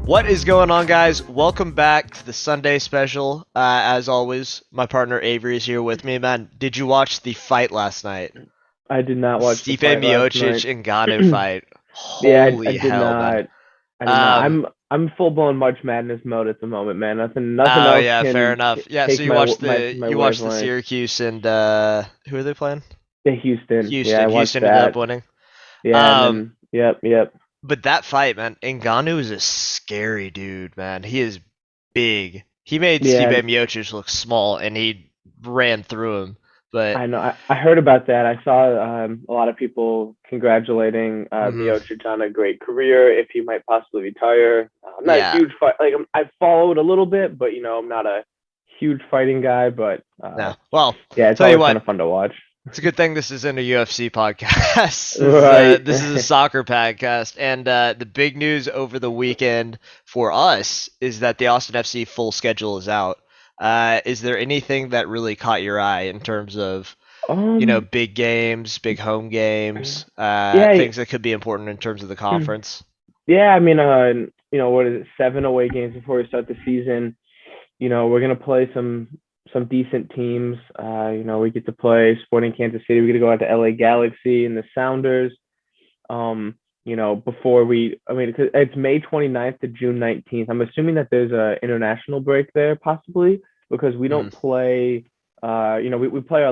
What is going on, guys? Welcome back to the Sunday special. As always, my partner Avery is here with me. Man, did you watch the fight last night? I did not watch the Stipe fight last Miocic night. and Ngannou fight. Yeah, I Holy did hell, man. not. I did not. Um, I'm full blown March Madness mode at the moment, man. Nothing oh else yeah, fair can enough. Yeah, so take you my watched my the my you watched the wavelength. Syracuse and who are they playing? Yeah, Houston. Yeah, I Houston. watched Houston ended up that. winning. Yeah, and Um, then yep. but that fight, man, Ngannou is a scary dude, man. He is big. He made Stipe Yeah, Miocic look small, and he ran through him. But I know. I heard about that. I saw a lot of people congratulating mhm. Miocic on a great career. If he might possibly retire, I'm not a Yeah, huge fight. Like I followed a little bit, but I'm not a huge fighting guy. But no. Well, yeah, it's tell you always kind what, of fun to watch. it's a good thing this isn't a UFC podcast. Right. This is a soccer podcast, and the big news over the weekend for us is that the Austin FC full schedule is out. Is there anything that really caught your eye in terms of um. big games, big home games, Yeah. things that could be important in terms of the conference? Yeah. I mean, what is it? 7 away games before we start the season. We're gonna play some decent teams. We get to play Sporting Kansas City. We get to go out to LA Galaxy and the Sounders. Before I mean, 'cause it's May 29th to June 19th. I'm assuming that there's a international break there, possibly, because we Mhm. don't play. We play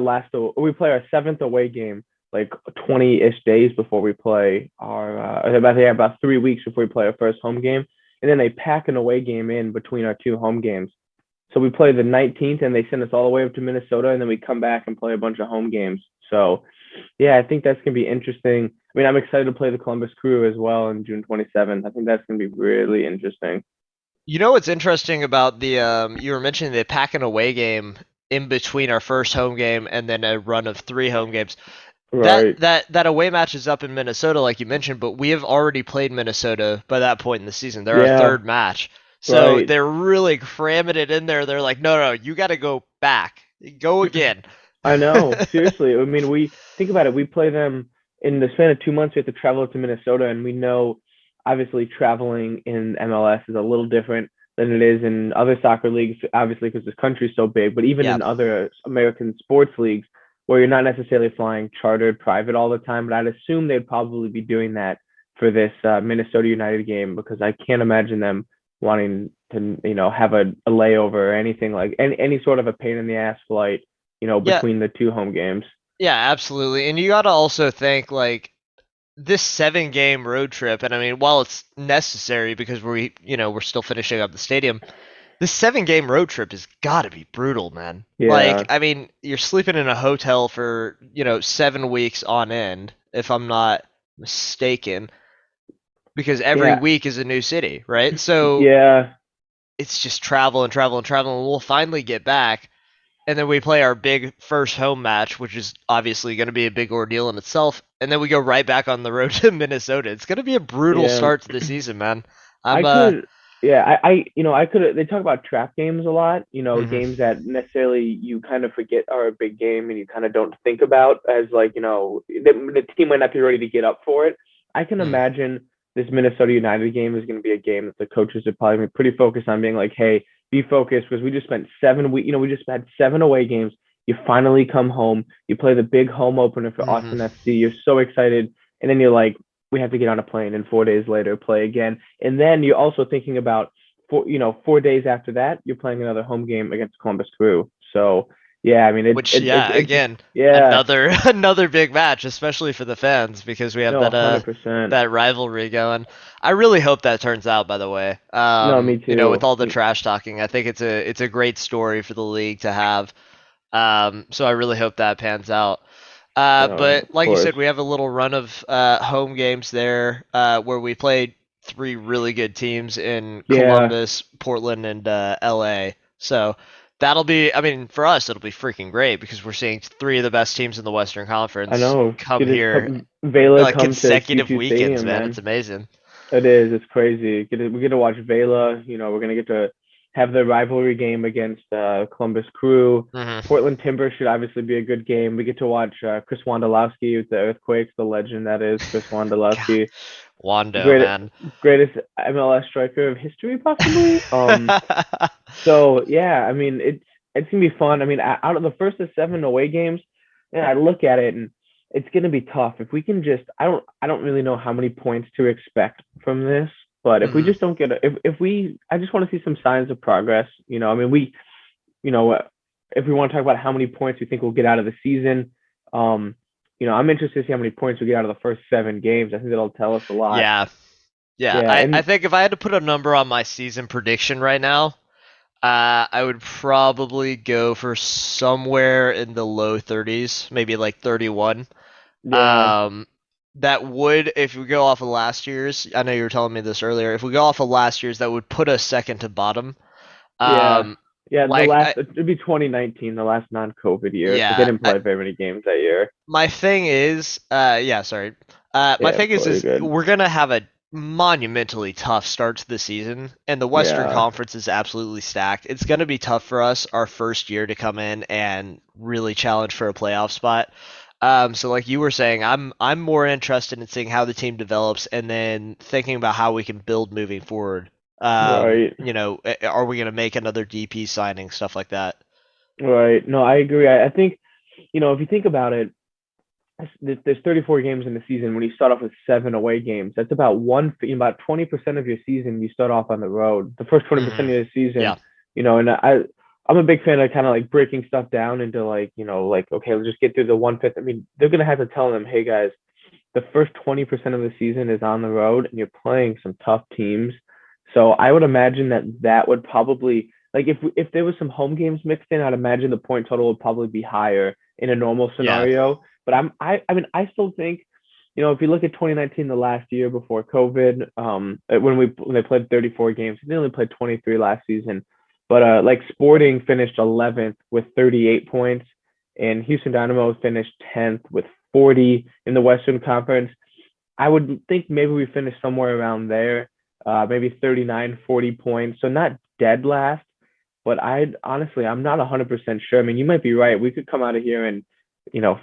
we play our seventh away game like 20-ish days before we play about 3 weeks before we play our first home game, and then they pack an away game in between our two home games. So we play the 19th, and they send us all the way up to Minnesota, and then we come back and play a bunch of home games. So yeah, I think that's gonna be interesting. I mean, I'm excited to play the Columbus Crew as well on June 27th. I think that's gonna be really interesting. You know what's interesting about the you were mentioning the pack and away game in between our first home game and then a run of three home games. That Right. that that away match is up in Minnesota, like you mentioned, but we have already played Minnesota by that point in the season. They're our Yeah. third match, so Right. they're really cramming it in there. They're like, no, you got to go back, go again. I know. Seriously. I mean, we think about it. We play them in the span of 2 months. We have to travel to Minnesota, and we know obviously traveling in MLS is a little different than it is in other soccer leagues, obviously because this country is so big. But even Yeah, in other American sports leagues, where you're not necessarily flying chartered private all the time, but I'd assume they'd probably be doing that for this Minnesota United game because I can't imagine them wanting to, have a layover or anything like any sort of a pain in the ass flight yeah, between the two home games. yeah, absolutely. And you got to also think like this 7 game road trip, and I mean, while it's necessary because we're still finishing up the stadium, this 7 game road trip has got to be brutal, man. Like, Yeah, I mean, you're sleeping in a hotel for, 7 weeks on end, if I'm not mistaken, because every yeah, week is a new city, right? So yeah, it's just travel and travel and travel, and we'll finally get back. And then we play our big first home match, which is obviously going to be a big ordeal in itself. And then we go right back on the road to Minnesota. It's going to be a brutal yeah. start to the season, man. I I'm, could, yeah, I could. They talk about trap games a lot. mhm. Games that necessarily you kind of forget are a big game and you kind of don't think about as like, the team might not be ready to get up for it. I can Mm. imagine this Minnesota United game is going to be a game that the coaches are probably pretty focused on being like, hey, be focused because we just spent 7 weeks. We just had 7 away games. You finally come home. You play the big home opener for Mhm. Austin FC. You're so excited, and then you're like, we have to get on a plane and 4 days later play again. And then you're also thinking about 4 days after that, you're playing another home game against Columbus Crew. So yeah, I mean Which, yeah, it's again, yeah, another another big match, especially for the fans, because we have no, that 100%. rivalry going. I really hope that turns out. By the way, No, me with too. all the trash talking, I think it's a great story for the league to have. So I really hope that pans out. No, But of like you course. said, we have a little run of home games there where we played three really good teams in Yeah, Columbus, Portland, and LA. So that'll be, I mean, for us, it'll be freaking great because we're seeing three of the best teams in the Western I Conference know. come Get to here come, Vela like come to consecutive Q2 weekends, Stadium, man. It's man. amazing. It is. It's crazy. We get to watch Vela. We're gonna get to have the rivalry game against Columbus Crew. Hmm. Portland Timber should obviously be a good game. We get to watch Chris Wondolowski with the Earthquakes, the legend that is Chris God, Wondolowski. Wando, great, man. greatest MLS striker of history, possibly. So yeah, I mean it's gonna be fun. I mean, out of the first of 7 away games, I look at it and it's gonna be tough. If we can just, I don't really know how many points to expect from this, but if we Mhm. just don't get, if we, I just want to see some signs of progress. I mean, you know, if we want to talk about how many points we think we'll get out of the season, um, I'm interested to see how many points we get out of the first 7 games. I think that'll tell us a lot. Yeah. Yeah, Yeah, I and think if I had to put a number on my season prediction right now, I would probably go for somewhere in the low 30s, maybe like 31. yeah, Um, that would, if we go off of last year's, I know you were telling me this earlier. If we go off of last year's, that would put us second to bottom. yeah, Um, yeah. The like, last it'd be 2019, the last non-COVID year, because they yeah, didn't play very many games that year. my thing is, yeah, sorry. My Yeah, thing go you're is good. we're gonna have a monumentally tough start to the season, and the Western Yeah, Conference is absolutely stacked. It's gonna be tough for us our first year to come in and really challenge for a playoff spot. So like you were saying, I'm more interested in seeing how the team develops and then thinking about how we can build moving forward. right, Are we gonna make another DP signing, stuff like that? right. No, I agree. I think if you think about it, there's 34 games in the season. When you start off with 7 away games, that's about 20% of your season. You start off on the road. The first 20% Hmm. of the season, Yeah, and I'm a big fan of kind of like breaking stuff down into like like, okay, let's just get through the 1/5. I mean, they're gonna have to tell them, hey guys, the first 20% of the season is on the road, and you're playing some tough teams. So I would imagine that would probably, like, if there was some home games mixed in, I'd imagine the point total would probably be higher in a normal yeah, scenario. But I mean, I still think, if you look at 2019, the last year before COVID, when they played 34 games, they only played 23 last season. But like Sporting finished 11th with 38 points, and Houston Dynamo finished 10th with 40 in the Western Conference. I would think maybe we finish somewhere around there, maybe 39, 40 points. So not dead last, but I'm not 100% sure. I mean, you might be right. We could come out of here and,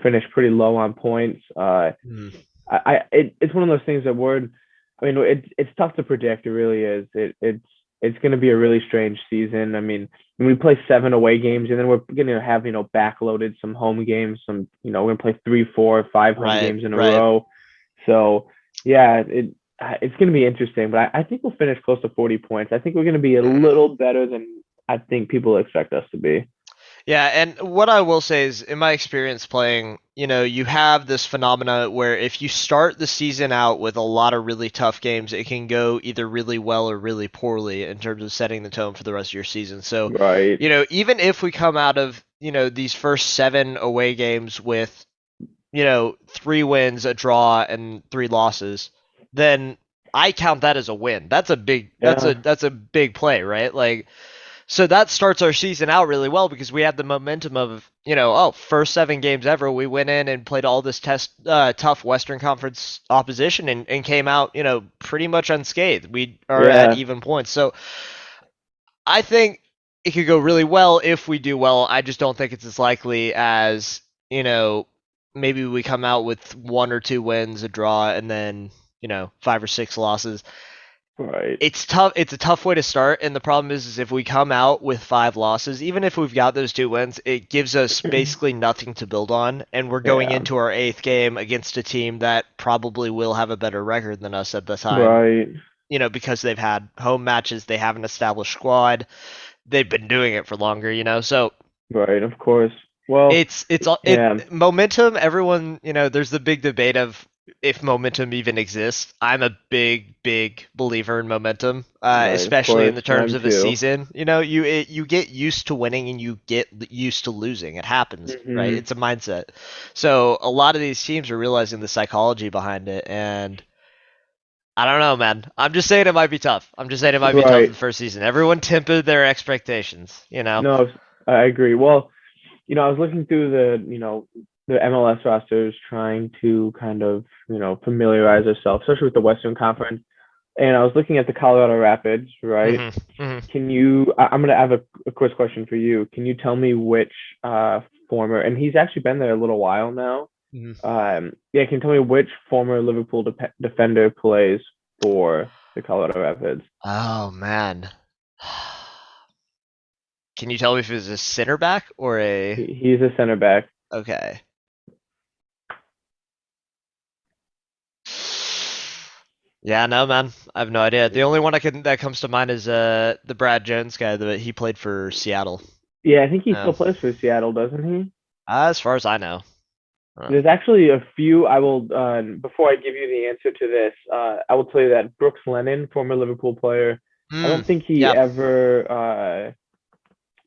finish pretty low on points. mm, It's one of those things that I mean, it's tough to predict. It really is. It's going to be a really strange season. I mean, when we play 7 away games, and then we're going to have backloaded some home games. We're going to play 3, 4, 5 home right, games in a right. row. So yeah, it's going to be interesting. But I think we'll finish close to 40 points. I think we're going to be a Mhm. little better than I think people expect us to be. Yeah, and what I will say is, in my experience playing, you have this phenomena where if you start the season out with a lot of really tough games, it can go either really well or really poorly in terms of setting the tone for the rest of your season. So, Right. even if we come out of, these first 7 away games with, 3 wins, a draw, and 3 losses, then I count that as a win. Yeah. That's a big play, right? Like, so that starts our season out really well because we have the momentum of, first 7 games ever, we went in and played all this tough Western Conference opposition and came out, pretty much unscathed. We are at Yeah. even points. So I think it could go really well if we do well. I just don't think it's as likely as, you know, maybe we come out with 1 or 2 wins, a draw, and then, 5 or 6 losses. Right. It's tough. It's a tough way to start, and the problem is if we come out with 5 losses, even if we've got those 2 wins, it gives us basically nothing to build on, and we're going Yeah. into our 8th game against a team that probably will have a better record than us at the time. Right. Because they've had home matches, they have an established squad, they've been doing it for longer. So Right. Of course. Well, it yeah. momentum. Everyone, there's the big debate of if momentum even exists. I'm a big believer in momentum, Right. Of especially in course. the terms I'm of a too. season. You get used to winning and you get used to losing. It happens, right? Hmm. It's a mindset. So a lot of these teams are realizing the psychology behind it, and I don't know, man. I'm just saying it might be tough. I'm just saying it might be tough the Right. first season. Everyone tempered their expectations. No, I agree. Well, I was looking through the MLS rosters, trying to kind of, familiarize ourselves, especially with the Western Conference. And I was looking at the Colorado Rapids, right? Hmm. Hmm. I'm gonna have a quick question for you. Can you tell me which former, and he's actually been there a little while now. Mhm. Yeah, can you tell me which former Liverpool defender plays for the Colorado Rapids? Oh man. Can you tell me if it was a center back or a? He's a center back. Okay. Yeah, no, man. I have no idea. The only one I can that comes to mind is the Brad Jones guy that he played for Seattle. Yeah, I think he Yeah. still plays for Seattle, doesn't he? As far as I know. There's actually a few. I will before I give you the answer to this, I will tell you that Brooks Lennon, former Liverpool player, I Mm, don't think he yeah. ever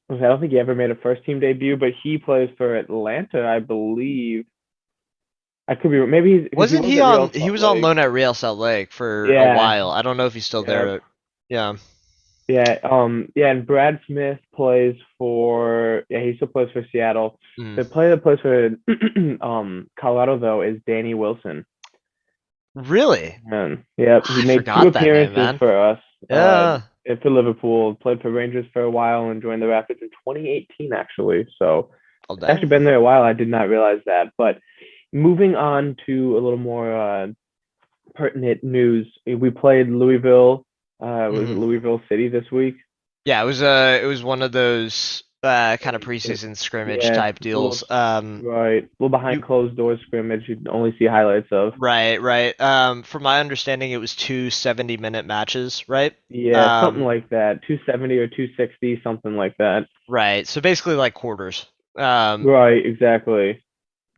I don't think he ever made a first team debut, but he plays for Atlanta, I believe. I could be maybe because he Wasn't was he at on? Real He Salt was on Lake. loan at Real Salt Lake for a Yeah, while. I don't know if he's still yeah, there. Yeah. yeah. And Brad Smith plays for he still plays for Seattle. Mm. The player that plays for Colorado though is Danny Wilson. Really? Yep, he I made two forgot that name, appearances man. for us. Yeah. For Liverpool, played for Rangers for a while, and joined the Rapids in 2018 actually. So Oh it's actually dang. been there a while. I did not realize that. But moving on to a little more pertinent news, we played Louisville. Was it Hmm. Louisville City this week? Yeah, it was one of those kind of preseason scrimmage Yeah, type a little deals. right, a little behind You closed doors scrimmage. You'd only see highlights of. right, right. From my understanding, it was two 70-minute matches, right? Yeah, something Um, like that. 270 or 260, something like that. right. So basically like quarters. Um, Right, exactly.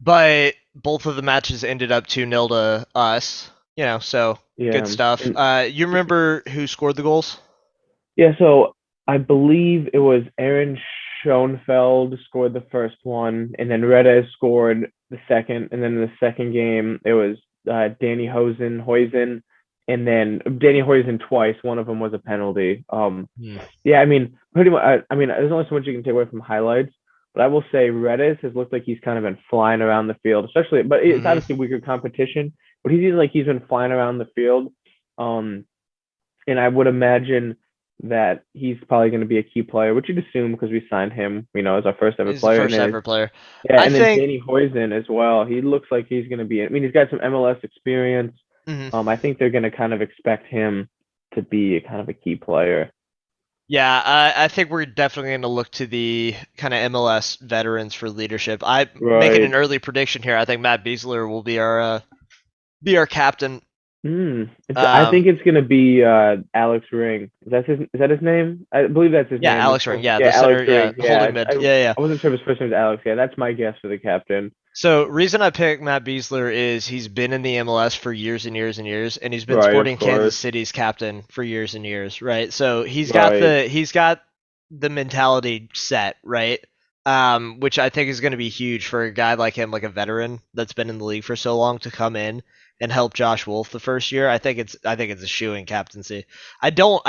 but both of the matches ended up 2-0 to us. So good Yeah. stuff. And You remember who scored the goals? yeah, so I believe it was Aaron Schoenfeld scored the first one, and then Reda scored the second, and then in the second game it was Danny Hoisen, and then Danny Hoisen twice. One of them was a penalty. Hmm. Yeah, I mean, pretty much. I mean, there's only so much you can take away from highlights, but I will say Redis has looked like he's kind of been flying around the field, especially. But it's Hmm. obviously weaker competition, but he's been flying around the field. Um, and I would imagine that he's probably going to be a key player, which you'd assume because we signed him, as our first ever He's the player. And first then ever player. yeah, I and then think. Danny Hoisen as well. He looks like he's going to be. I mean, he's got some MLS experience. Mhm. I think they're going to kind of expect him to be a kind of a key player. Yeah, I think we're definitely going to look to the kind of MLS veterans for leadership. I'm making an Right. early prediction here. I think Matt Beasler will be our captain. I Um, think it's gonna be Alex Ring. Is that his name? I believe that's his yeah, name. Alex Ring. Yeah, Yeah, the Alex center. Yeah, Ring. holding Yeah, mid. Yeah, yeah. I wasn't sure if his first name was Alex. Yeah, that's my guess for the captain. So reason I picked Matt Beasler is he's been in the MLS for years and years and years, and he's been Right, of Sporting course. Kansas City's captain for years and years, right? So Right. he's got the mentality set, right? Which I think is going to be huge for a guy like him, like a veteran that's been in the league for so long, to come in and help Josh Wolf the first year. I think it's a shoe in captaincy. I don't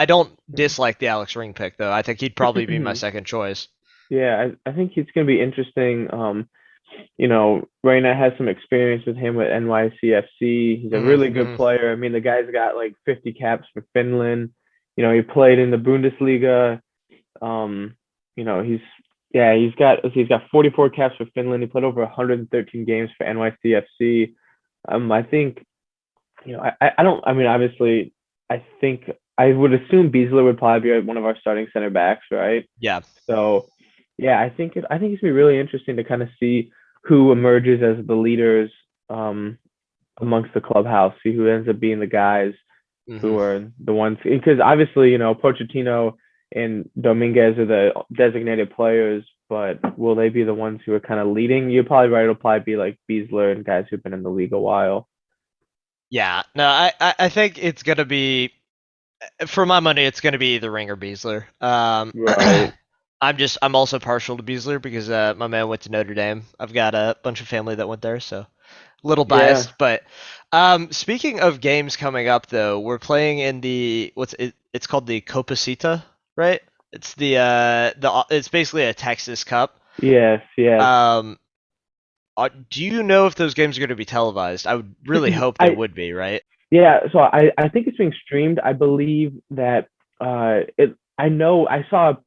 dislike the Alex Ring pick though. I think he'd probably be my second choice. Yeah, I think it's gonna be interesting. Reyna has some experience with him with NYCFC. He's a really good Mm-hmm. player. I mean, the guy's got like 50 caps for Finland. He played in the Bundesliga. Um, he's yeah, he's got 44 caps for Finland. He played over 113 games for NYCFC. I think I don't. I mean, obviously, I think I would assume Beasler would probably be one of our starting center backs, right? Yeah. So, yeah, I think it's gonna be really interesting to kind of see who emerges as the leaders amongst the clubhouse. See who ends up being the guys Mm-hmm. who are the ones because obviously Pochettino and Dominguez are the designated players, but will they be the ones who are kind of leading? You're probably right. It'll probably be like Beasler and guys who've been in the league a while. Yeah. No, I think it's gonna be for my money, it's going to be either Ring or Beasler. Right. I'm also partial to Beasler because my man went to Notre Dame. I've got a bunch of family that went there, so a little Yeah. biased. But speaking of games coming up, though, we're playing in the it's called the Copacita, right? It's it's basically a Texas Cup. Yes. Yes. Um, do you know if those games are going to be televised? I would really hope they I would be, right? Yeah. So I think it's being streamed. I believe that I know I saw a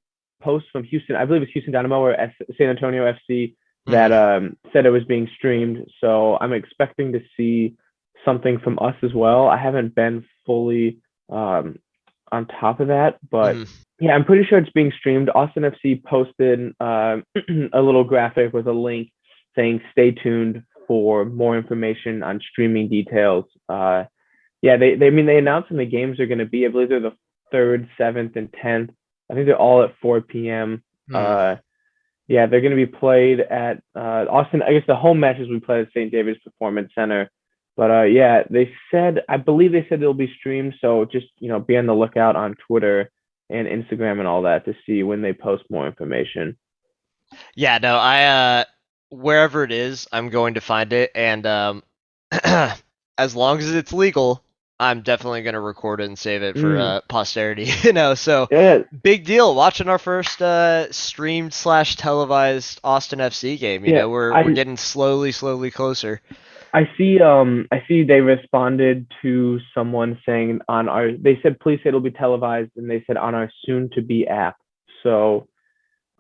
post from Houston. I believe it's Houston Dynamo or San Antonio FC. that Mhm. said it was being streamed. So I'm expecting to see something from us as well. I haven't been fully um, on top of that, but Mhm. yeah, I'm pretty sure it's being streamed. Austin FC posted a little graphic with a link saying stay tuned for more information on streaming details. Yeah, they I mean they announced when the games are going to be. I believe they're the third, seventh, and 10th. I think they're all at 4 p.m. Mhm. Yeah, they're going to be played at Austin. I guess the home matches we play at St. David's Performance Center. But yeah, they said I believe they said it'll be streamed. So just be on the lookout on Twitter and Instagram and all that to see when they post more information. Yeah, no, I wherever it is, I'm going to find it, and as long as it's legal, I'm definitely going to record it and save it for Mm, posterity. So yeah, big deal watching our first streamed slash televised Austin FC game. yeah. We're getting slowly closer. I see they responded to someone saying on our they said please say it'll be televised and they said on our soon to be app. So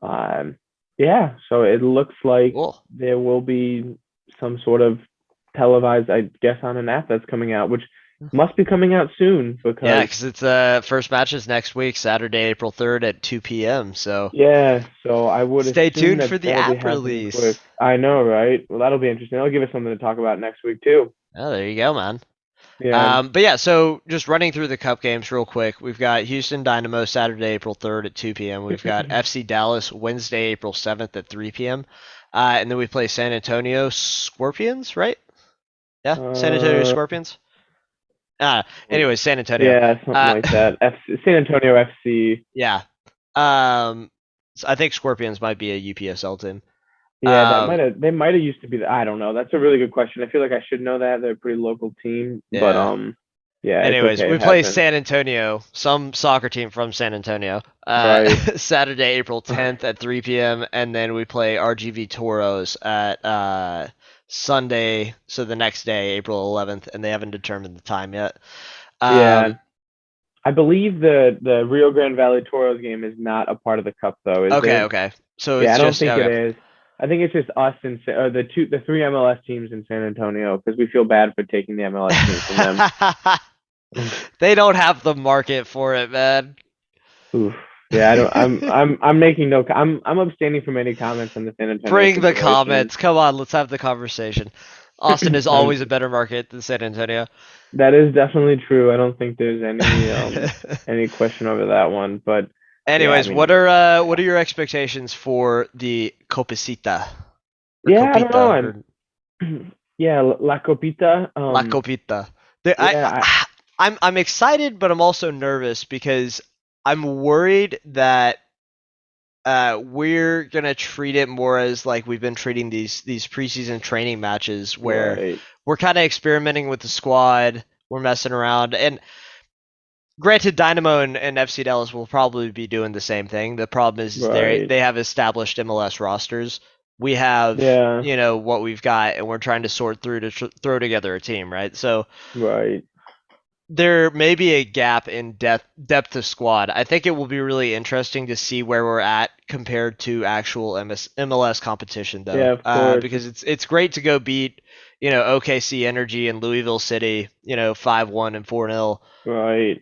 um yeah, so it looks like Cool. there will be some sort of televised, I guess, on an app that's coming out, which must be coming out soon Yeah, because because it's first match is next week, Saturday, April 3rd at 2 p.m. So yeah, so I would stay assume tuned that for the that'll be app happening quick. release. I know, right? Well, that'll be interesting. That'll give us something to talk about next week too. Oh, there you go, man. Yeah. But yeah, so just running through the cup games real quick. We've got Houston Dynamo Saturday, April 3rd at 2 p.m. We've got FC Dallas Wednesday, April 7th at 3 p.m. And then we play San Antonio Scorpions, right? Yeah, San Antonio uh Scorpions. Anyways, San Antonio. Yeah, something Uh, like that. San Antonio FC. yeah. So I think Scorpions might be a UPSL team. Yeah, Um, they might have used to be I don't know. That's a really good question. I feel like I should know that. They're a pretty local team, but yeah. yeah, it's Anyways, okay. we It play happens. San Antonio, some soccer team from San Antonio, Right. Saturday, April 10th at 3 p.m. And then we play RGV Toros at Sunday, so the next day, April 11th, and they haven't determined the time yet. Yeah. Um, I believe the Rio Grande Valley Toros game is not a part of the cup though, is okay, it? okay. So Yeah, it's I don't just think it okay. is. I think it's just us and the three MLS teams in San Antonio because we feel bad for taking the MLS team from them. They don't have the market for it, man. Oof. Yeah, I don't. I'm making no. I'm abstaining from any comments on the San Antonio Bring the situation. comments. Come on, let's have the conversation. Austin is always a better market than San Antonio. That is definitely true. I don't think there's any question over that one. But yeah, I Anyways, mean, what are your expectations for the Copicita or yeah, I don't know. Copita or Yeah, La Copita. La Copita? Yeah, I'm excited, but I'm also nervous because I'm worried that we're gonna treat it more as like we've been treating these preseason training matches where right, we're kind of experimenting with the squad, we're messing around, and granted, Dynamo and FC Dallas will probably be doing the same thing. The problem is right. they have established MLS rosters. We have Yeah, what we've got, and we're trying to sort through to throw together a team, right? So right. there may be a gap in depth of squad. I think it will be really interesting to see where we're at compared to actual MLS competition, Yeah, though, of course. because it's great to go beat OKC Energy and Louisville City, 5-1 and 4-0, Right,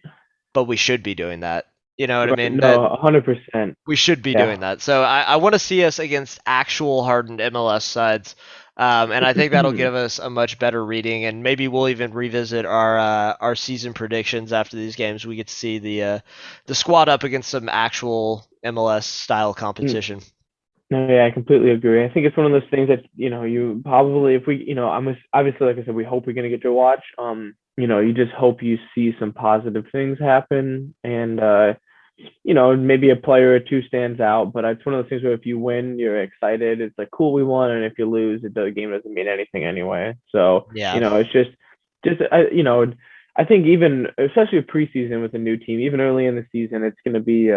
but we should be doing that. You know what I right. mean? That No, 100%. we should be Yeah. doing that. So I want to see us against actual hardened MLS sides. And I think that'll give us a much better reading, and maybe we'll even revisit our season predictions after these games. We get to see the squad up against some actual MLS style competition. No, yeah, I completely agree. I think it's one of those things that, you probably, if we, obviously, like I said, we hope we're going to get to watch. You just hope you see some positive things happen and, maybe a player or two stands out. But it's one of those things where if you win, you're excited. It's like, cool, we won. And if you lose, the game doesn't mean anything anyway. So, Yeah, it's just, I think even, especially with preseason with a new team, even early in the season, it's going to be,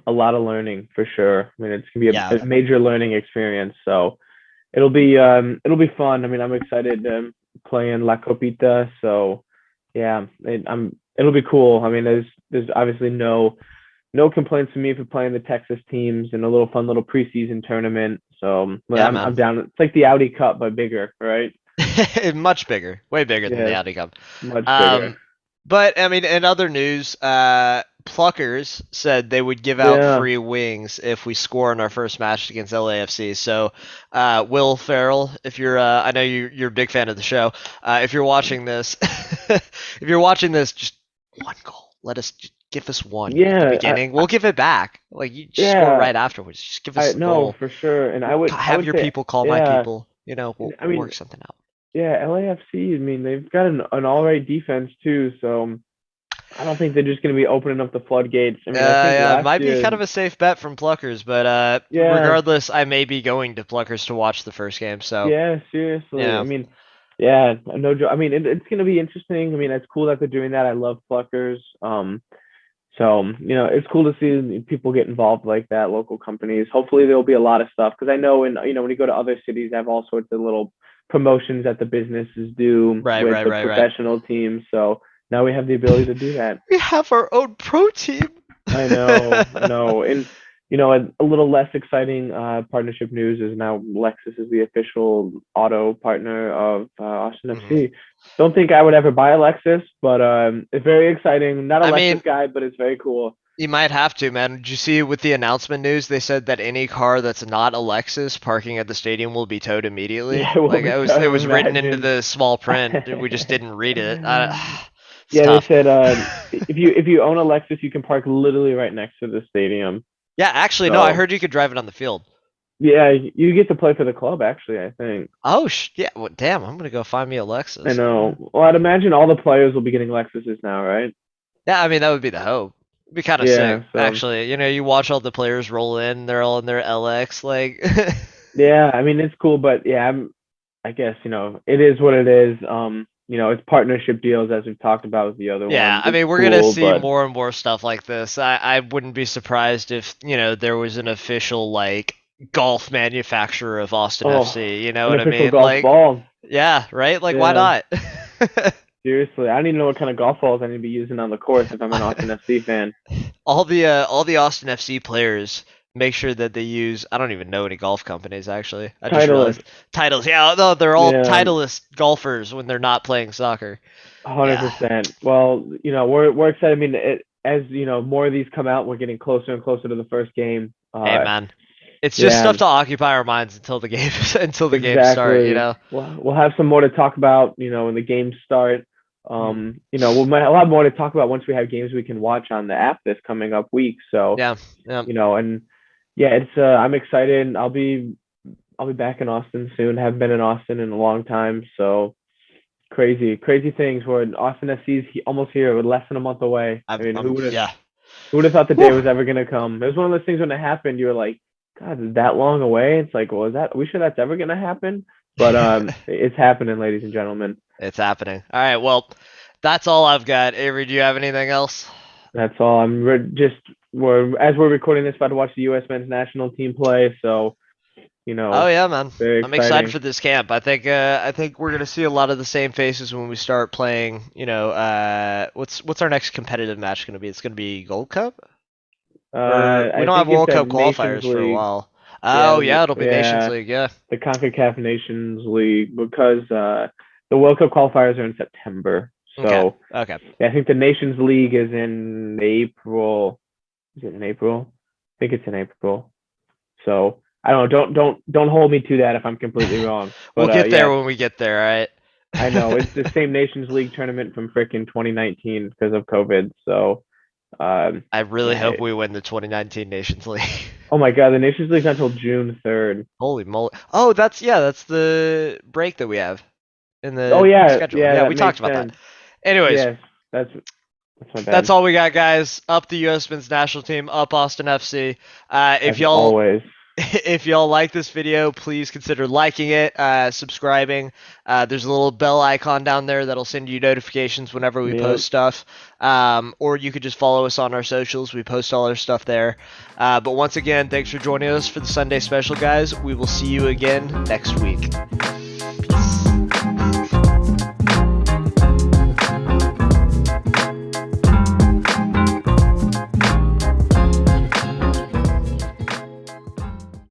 a lot of learning for sure. I mean, it's gonna be yeah, a major learning experience. So it'll be fun. I mean, I'm excited playing La Copita. So yeah, it'll be cool. I mean, there's obviously no complaints from me for playing the Texas teams in a little fun little preseason tournament. So Yeah, I'm man. down. It's like the Audi Cup but bigger, right? Much bigger, way bigger than the Yes, Audi Cup. much bigger. Um, but I mean, in other news, Pluckers said they would give out Yeah, free wings if we score in our first match against LAFC. So, Will Farrell, if you're, I know you're a big fan of the show. If you're watching this, if you're watching this, just one goal. Just give us one at the yeah, beginning. We'll give it back. Like you just score yeah. right afterwards. Just give us I the know goal. for sure, and I Have would your say, people call my yeah. people. And I We'll mean, work something out. yeah, LAFC. I mean, they've got an all right defense too, so I don't think they're just going to be opening up the floodgates. I mean, I think Yeah, last might be year, kind of a safe bet from Pluckers, but yeah, regardless, I may be going to Pluckers to watch the first game. So yeah, seriously. I yeah, mean, yeah, no joke. I mean, it's going to be interesting. I mean, it's cool that they're doing that. I love Pluckers. So it's cool to see people get involved like that, local companies. Hopefully, there'll be a lot of stuff because I know when you go to other cities, they have all sorts of little promotions that the businesses do right, with right, the right, right. professional teams. So now we have the ability to do that. We have our own pro team. I know. And a little less exciting partnership news is now Lexus is the official auto partner of Austin Mhm. FC. Don't think I would ever buy a Lexus, but it's very exciting. Not a I mean, Lexus guy, but it's very cool. you might have to, man. Did you see with the announcement news? They said that any car that's not a Lexus parking at the stadium will be towed immediately. Yeah, it will Like be it tough. was written into Imagine. the small print. We just didn't read it. It's Yeah, they tough. said if you own a Lexus, you can park literally right next to the stadium. Yeah, actually, no. I So heard you could drive it on the field. yeah, you get to play for the club. Actually, I think. Oh, yeah. Well, damn, I'm gonna go find me a I Lexus. know. Well, I'd imagine all the players will be getting Lexuses now, right? Yeah, I mean that would be the hope. It'd be kind of sick, Yeah. So actually. You watch all the players roll in; they're all in their LX. Like, yeah, I mean it's cool, but yeah, I guess it is what it is. It's partnership deals as we've talked about with the other yeah. ones. I It's mean, we're gonna cool, see but more and more stuff like this. I wouldn't be surprised if there was an official like golf manufacturer of Austin oh, FC. You know an what I official mean? golf Like, ball. yeah, right. Like, why Yeah. not? Seriously, I don't even know what kind of golf balls I need to be using on the course if I'm an Austin FC fan. All the Austin FC players make sure that they use. I don't even know any golf companies actually. I just Titleist. realized titles. Yeah, no, they're all Yeah, Titleist golfers when they're not playing soccer. Yeah. 100%. Well, we're excited. I mean, as more of these come out, we're getting closer and closer to the first game. Hey man, it's just Yeah, stuff to occupy our minds until the game until the games start. exactly. We'll have some more to talk about, when the games start. Mhm. We'll have more to talk about once we have games we can watch on the app this coming up week. So, Yeah. Yeah. and yeah, it's I'm excited. I'll be back in Austin soon. Haven't been in Austin in a long time, so crazy, crazy things. Where Austin FC's almost here. We're less than a month away. I mean, I'm yeah. who would have thought the day Whew. was ever gonna come? It was one of those things when it happened. You were like, God, is that long away? It's like, well, is that? Are we sure that's ever gonna happen? But it's happening, ladies and gentlemen. It's happening. All right. Well, that's all I've got. Avery, do you have anything else? That's all. We're recording this, about to watch the U.S. men's national team play. So Oh yeah, man. very I'm excited exciting. for this camp. I think we're gonna see a lot of the same faces when we start playing. What's our next competitive match gonna be? It's gonna be Gold Cup, or we I don't have think it's World at Cup Nations qualifiers for a League. while. Yeah, Oh yeah, it'll be Nations yeah, League. Yeah. the CONCACAF Nations League because the World Cup qualifiers are in September. Okay. So Okay. yeah, I think the Nations League is in April. Is it in April? I think it's in April. So I don't know. Don't hold me to that if I'm completely wrong. We'll But get there yeah, when we get there. All right. I know it's the same Nations League tournament from frickin' 2019 because of COVID. So I really yeah. hope we win the 2019 Nations League. Oh my God, the Nations League's not until June 3rd. Holy moly! Oh, that's the break that we have in Oh the yeah, schedule. yeah, Yeah, that we talked makes about that. sense. Anyways, Yes, that's my that's bad. all we got, guys. Up the U.S. men's national team, up Austin FC. If As y'all always. if y'all like this video, please consider liking it, subscribing. There's a little bell icon down there that'll send you notifications whenever we Yeah. post stuff. Or you could just follow us on our socials. We post all our stuff there. But once again, thanks for joining us for the Sunday special, guys. We will see you again next week.